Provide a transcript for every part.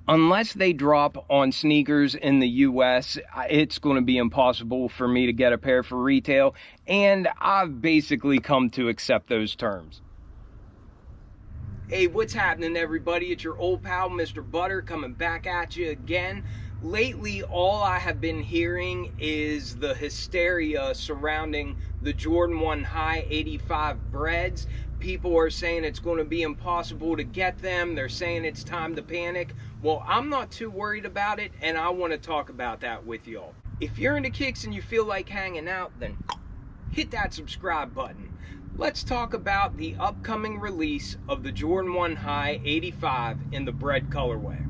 Unless they drop on sneakers in the US, it's going to be impossible for me to get a pair for retail, and I've basically come to accept those terms. Hey, what's happening, everybody? It's your old pal, Mr. Butter, coming back at you again. Lately, all I have been hearing is the hysteria surrounding the Jordan 1 High 85 BREDs. People are saying it's going to be impossible to get them. They're saying it's time to panic. Well, I'm not too worried about it, and I want to talk about that with y'all. If you're into kicks and you feel like hanging out, then hit that subscribe button. Let's talk about the upcoming release of the Jordan 1 High 85 in the BRED colorway.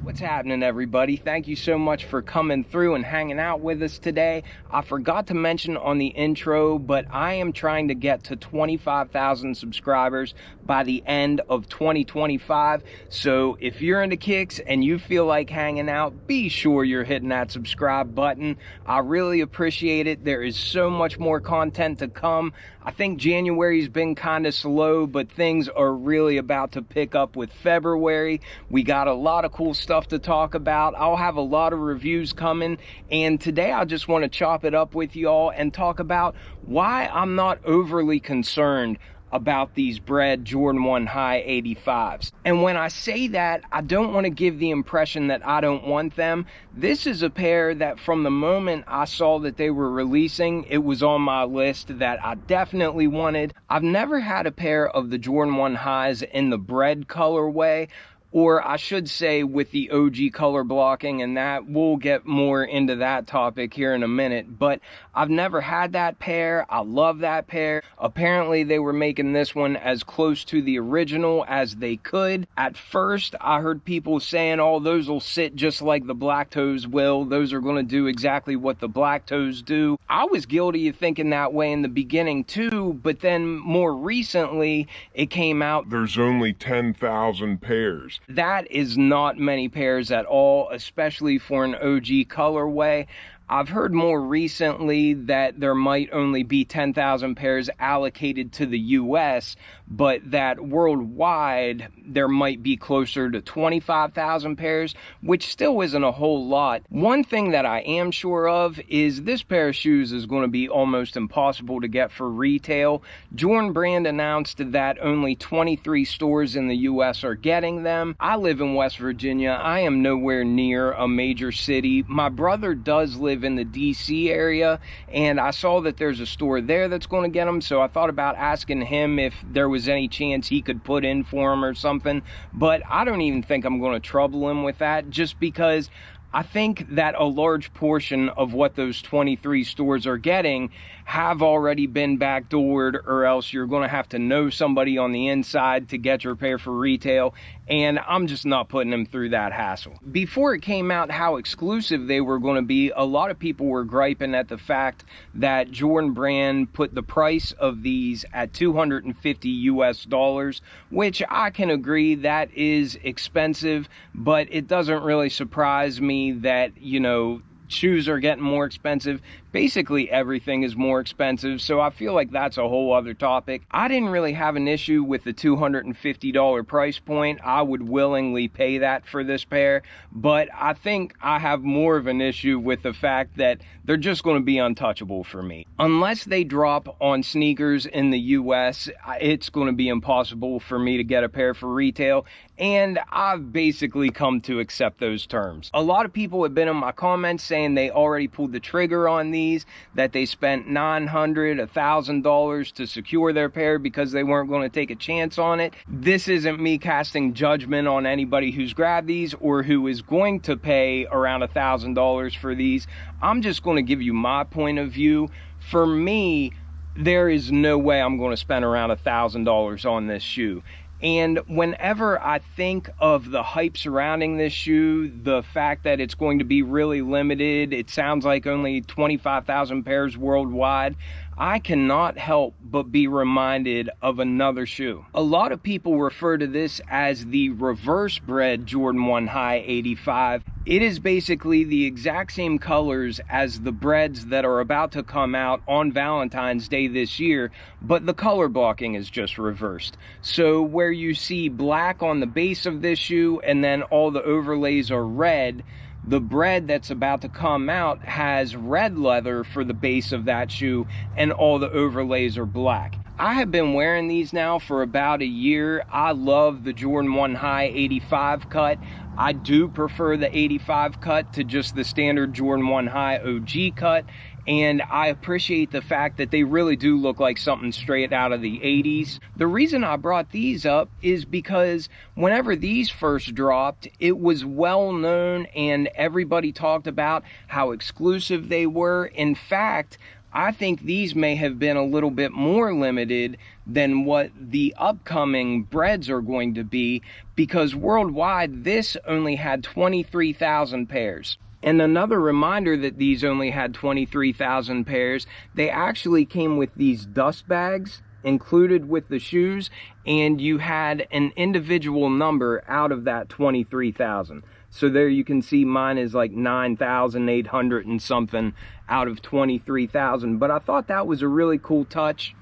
What's happening, everybody? Thank you so much for coming through and hanging out with us today. I forgot to mention on the intro, but I am trying to get to 25,000 subscribers by the end of 2025. So if you're into kicks and you feel like hanging out, be sure you're hitting that subscribe button. I really appreciate it. There is so much more content to come. I think January's been kind of slow, but things are really about to pick up with February. We got a lot of cool stuff to talk about. I'll have a lot of reviews coming, and today I just want to chop it up with y'all and talk about why I'm not overly concerned about these BRED Jordan 1 High 85s. And when I say that, I don't want to give the impression that I don't want them. This is a pair that from the moment I saw that they were releasing, it was on my list that I definitely wanted. I've never had a pair of the Jordan 1 Highs in the BRED colorway, or I should say with the OG color blocking, and that we'll get more into that topic here in a minute. But I've never had that pair. I love that pair. Apparently they were making this one as close to the original as they could. At first I heard people saying, oh, those will sit just like the black toes will. Those are going to do exactly what the black toes do. I was guilty of thinking that way in the beginning too, but then more recently it came out there's only 10,000 pairs. That is not many pairs at all, especially for an OG colorway. I've heard more recently that there might only be 10,000 pairs allocated to the US, but that worldwide there might be closer to 25,000 pairs, which still isn't a whole lot. One thing that I am sure of is this pair of shoes is going to be almost impossible to get for retail. Jordan Brand announced that only 23 stores in the US are getting them. I live in West Virginia. I am nowhere near a major city. My brother does live in the DC area, and I saw that there's a store there that's going to get them, so I thought about asking him if there was any chance he could put in for them or something, but I don't even think I'm going to trouble him with that, just because I think that a large portion of what those 23 stores are getting have already been backdoored, or else you're going to have to know somebody on the inside to get your pair for retail, and I'm just not putting them through that hassle. Before it came out how exclusive they were going to be, a lot of people were griping at the fact that Jordan Brand put the price of these at $250 US, which I can agree that is expensive, but it doesn't really surprise me that, you know, shoes are getting more expensive. Basically everything is more expensive, so I feel like that's a whole other topic. I didn't really have an issue with the $250 price point. I would willingly pay that for this pair, but I think I have more of an issue with the fact that they're just going to be untouchable for me. Unless they drop on sneakers in the US, it's going to be impossible for me to get a pair for retail, and I've basically come to accept those terms. A lot of people have been in my comments saying they already pulled the trigger on these, that they spent $900, $1,000 to secure their pair because they weren't going to take a chance on it. This isn't me casting judgment on anybody who's grabbed these or who is going to pay around $1,000 for these. I'm just going to give you my point of view. For me, there is no way I'm going to spend around $1,000 on this shoe. And whenever I think of the hype surrounding this shoe, the fact that it's going to be really limited, it sounds like only 25,000 pairs worldwide, I cannot help but be reminded of another shoe. A lot of people refer to this as the reverse BRED Jordan 1 High 85. It is basically the exact same colors as the BREDs that are about to come out on Valentine's Day this year, but the color blocking is just reversed. So where you see black on the base of this shoe and then all the overlays are red, the BRED that's about to come out has red leather for the base of that shoe and all the overlays are black. I have been wearing these now for about a year. I love the Jordan 1 High 85 cut. I do prefer the 85 cut to just the standard Jordan 1 High OG cut, and I appreciate the fact that they really do look like something straight out of the 80s. The reason I brought these up is because whenever these first dropped, it was well known and everybody talked about how exclusive they were. In fact, I think these may have been a little bit more limited than what the upcoming BREDs are going to be, because worldwide this only had 23,000 pairs. And another reminder that these only had 23,000 pairs, they actually came with these dust bags included with the shoes, and you had an individual number out of that 23,000. So there you can see mine is like 9,800 and something out of 23,000. But I thought that was a really cool touch.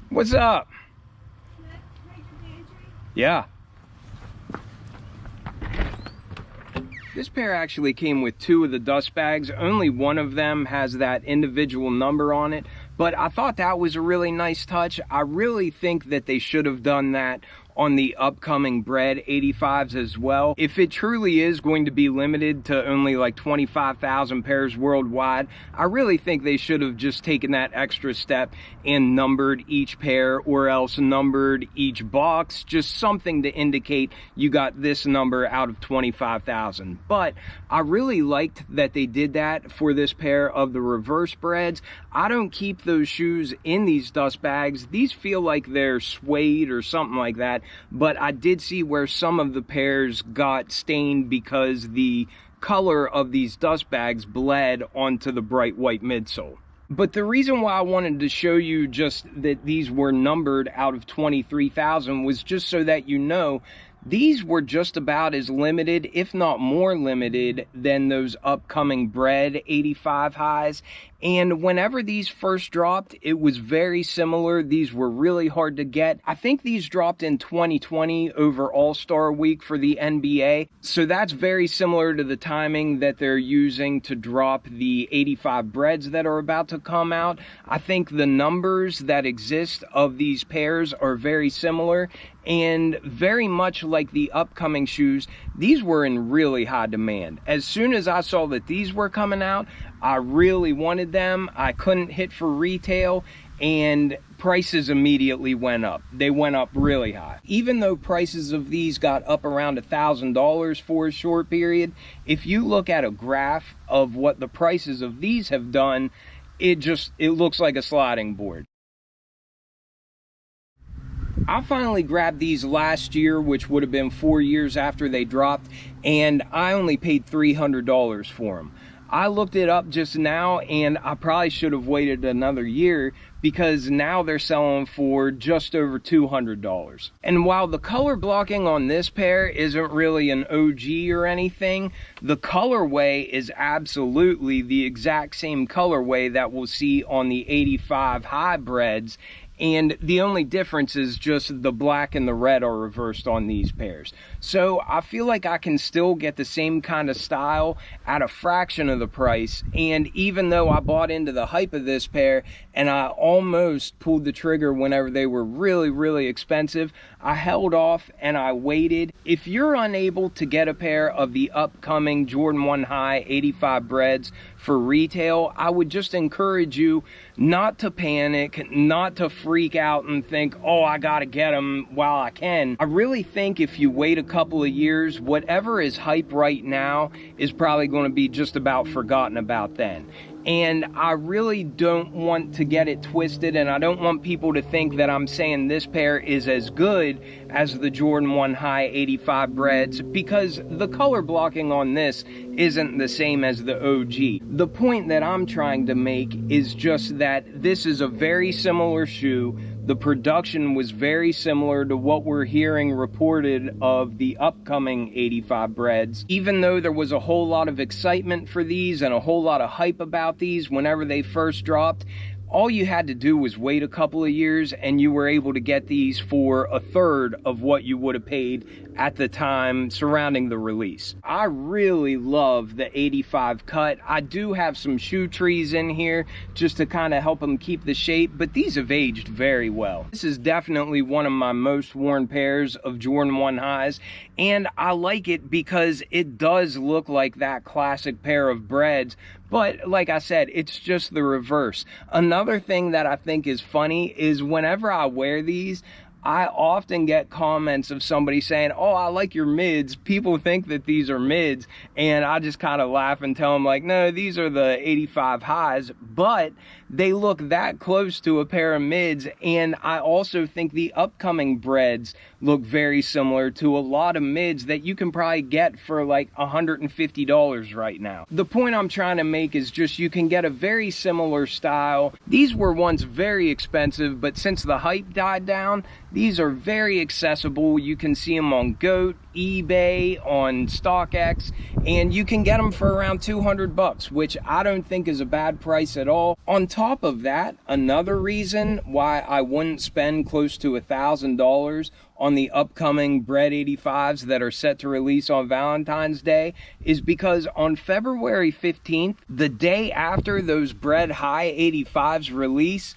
What's up? Yeah. This pair actually came with two of the dust bags. Only one of them has that individual number on it, but I thought that was a really nice touch. I really think that they should have done that on the upcoming BRED 85s as well. If it truly is going to be limited to only like 25,000 pairs worldwide, I really think they should have just taken that extra step and numbered each pair, or else numbered each box, just something to indicate you got this number out of 25,000. But I really liked that they did that for this pair of the reverse BREDs. I don't keep those shoes in these dust bags. These feel like they're suede or something like that, but I did see where some of the pairs got stained because the color of these dust bags bled onto the bright white midsole. But the reason why I wanted to show you just that these were numbered out of 23,000 was just so that you know these were just about as limited, if not more limited, than those upcoming BRED 85 highs. And whenever these first dropped, it was very similar. These were really hard to get. I think these dropped in 2020 over All-Star Week for the NBA. So that's very similar to the timing that they're using to drop the 85 BREDs that are about to come out. I think the numbers that exist of these pairs are very similar, and very much like the upcoming shoes, these were in really high demand. As soon as I saw that these were coming out, I really wanted them. I couldn't hit for retail, and prices immediately went up. They went up really high. Even though prices of these got up around $1,000 for a short period, if you look at a graph of what the prices of these have done, it looks like a sliding board. I finally grabbed these last year, which would have been 4 years after they dropped, and I only paid $300 for them. I looked it up just now, and I probably should have waited another year, because now they're selling for just over $200. And while the color blocking on this pair isn't really an OG or anything, the colorway is absolutely the exact same colorway that we'll see on the 85 high BREDs. And the only difference is just the black and the red are reversed on these pairs. So I feel like I can still get the same kind of style at a fraction of the price. And even though I bought into the hype of this pair and I almost pulled the trigger whenever they were really, really expensive, I held off and I waited. If you're unable to get a pair of the upcoming Jordan 1 High 85 BREDs for retail, I would just encourage you not to panic, not to freak out and think, oh, I gotta get them while I can. I really think if you wait a couple of years, whatever is hype right now is probably going to be just about forgotten about then. And I really don't want to get it twisted, and I don't want people to think that I'm saying this pair is as good as the Jordan 1 High 85 Breads, because the color blocking on this isn't the same as the OG. The point that I'm trying to make is just that this is a very similar shoe. The production was very similar to what we're hearing reported of the upcoming 85 Breads. Even though there was a whole lot of excitement for these and a whole lot of hype about these whenever they first dropped, all you had to do was wait a couple of years and you were able to get these for a third of what you would have paid at the time surrounding the release. I really love the 85 cut. I do have some shoe trees in here just to kind of help them keep the shape, but these have aged very well. This is definitely one of my most worn pairs of Jordan 1 Highs, and I like it because it does look like that classic pair of Breads. But like I said, it's just the reverse. Another thing that I think is funny is whenever I wear these, I often get comments of somebody saying, "Oh, I like your mids." People think that these are mids, and I just kind of laugh and tell them, like, no, these are the 85 highs, but they look that close to a pair of mids. And I also think the upcoming Breads look very similar to a lot of mids that you can probably get for like $150 right now. The point I'm trying to make is just you can get a very similar style. These were once very expensive, but since the hype died down, these are very accessible. You can see them on GOAT, eBay, on StockX, and you can get them for around 200 bucks, which I don't think is a bad price at all. On top of that, another reason why I wouldn't spend close to $1,000 on the upcoming BRED 85s that are set to release on Valentine's Day is because on February 15th, the day after those BRED High 85s release,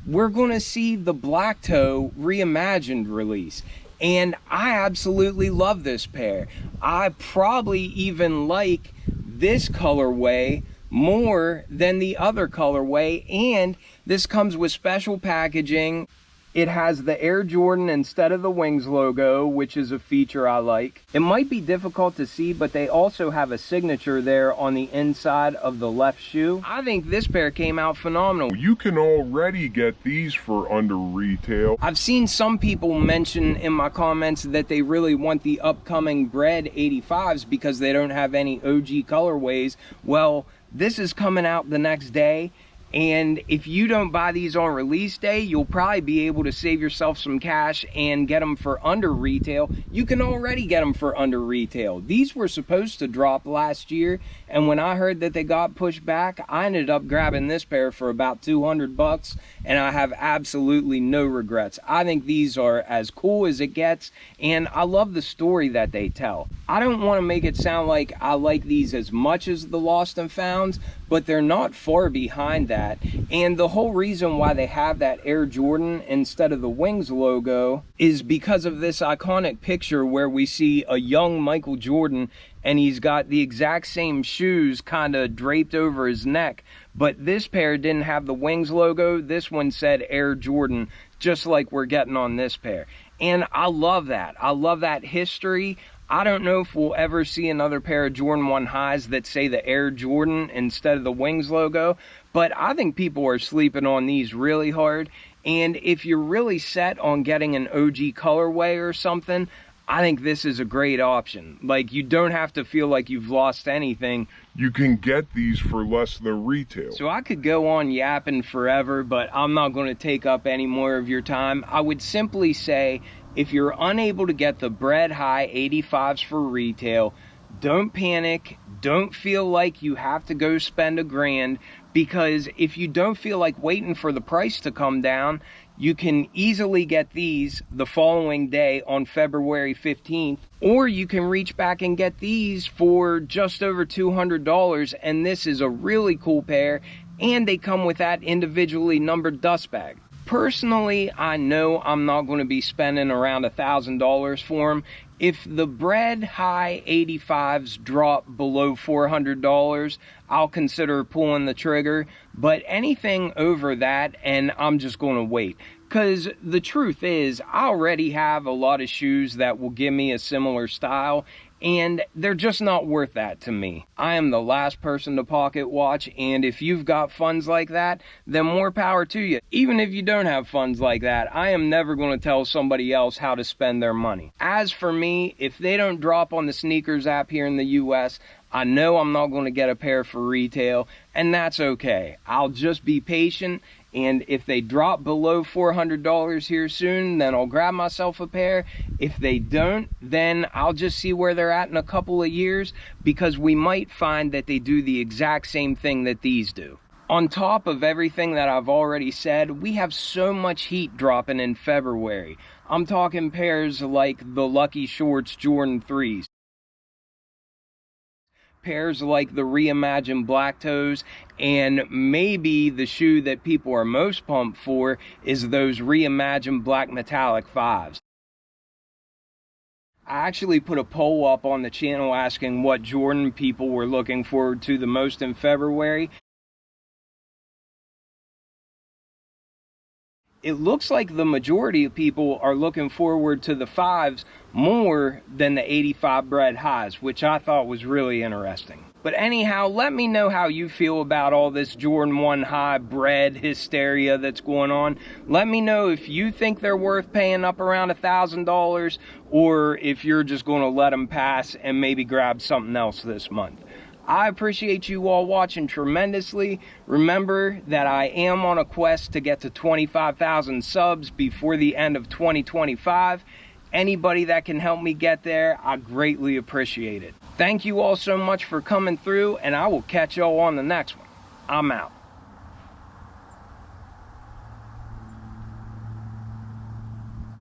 we're going to see the Black Toe reimagined release. And I absolutely love this pair. I probably even like this colorway more than the other colorway, and this comes with special packaging. It has the Air Jordan instead of the Wings logo, which is a feature I like. It might be difficult to see, but they also have a signature there on the inside of the left shoe. I think this pair came out phenomenal. You can already get these for under retail. I've seen some people mention in my comments that they really want the upcoming BRED 85s because they don't have any OG colorways. Well, this is coming out the next day. And if you don't buy these on release day, you'll probably be able to save yourself some cash and get them for under retail. You can already get them for under retail. These were supposed to drop last year, and when I heard that they got pushed back, I ended up grabbing this pair for about 200 bucks, and I have absolutely no regrets. I think these are as cool as it gets, and I love the story that they tell. I don't want to make it sound like I like these as much as the Lost and Founds, but they're not far behind that. And the whole reason why they have that Air Jordan instead of the Wings logo is because of this iconic picture where we see a young Michael Jordan and he's got the exact same shoes kind of draped over his neck. But this pair didn't have the Wings logo. This one said Air Jordan, just like we're getting on this pair. And I love that. I love that history. I don't know if we'll ever see another pair of Jordan 1 Highs that say the Air Jordan instead of the Wings logo, but I think people are sleeping on these really hard. And if you're really set on getting an OG colorway or something, I think this is a great option. Like, you don't have to feel like you've lost anything. You can get these for less than retail. So I could go on yapping forever, but I'm not going to take up any more of your time. I would simply say, if you're unable to get the BRED High 85s for retail, don't panic. Don't feel like you have to go spend $1,000, because if you don't feel like waiting for the price to come down, you can easily get these the following day on February 15th, or you can reach back and get these for just over $200, and this is a really cool pair, and they come with that individually numbered dust bag. Personally, I know I'm not going to be spending around $1,000 for them. If the BRED High 85s drop below $400, I'll consider pulling the trigger. But anything over that, and I'm just going to wait. Because the truth is, I already have a lot of shoes that will give me a similar style, and they're just not worth that to me. I am the last person to pocket watch, and if you've got funds like that, then more power to you. Even if you don't have funds like that, I am never going to tell somebody else how to spend their money. As for me, if they don't drop on the sneakers app here in the US, I know I'm not going to get a pair for retail, and that's okay. I'll just be patient, and if they drop below $400 here soon, then I'll grab myself a pair. If they don't, then I'll just see where they're at in a couple of years, because we might find that they do the exact same thing that these do. On top of everything that I've already said, we have so much heat dropping in February. I'm talking pairs like the Lucky Shorts Jordan 3s. Pairs like the reimagined Black Toes, and maybe the shoe that people are most pumped for is those reimagined Black Metallic 5s. I actually put a poll up on the channel asking what Jordan people were looking forward to the most in February. It looks like the majority of people are looking forward to the 5s more than the 85 BRED highs, which I thought was really interesting. But anyhow, let me know how you feel about all this Jordan 1 high BRED hysteria that's going on. Let me know if you think they're worth paying up around $1,000, or if you're just going to let them pass and maybe grab something else this month. I appreciate you all watching tremendously. Remember that I am on a quest to get to 25,000 subs before the end of 2025. Anybody that can help me get there, I greatly appreciate it. Thank you all so much for coming through, and I will catch y'all on the next one. I'm out.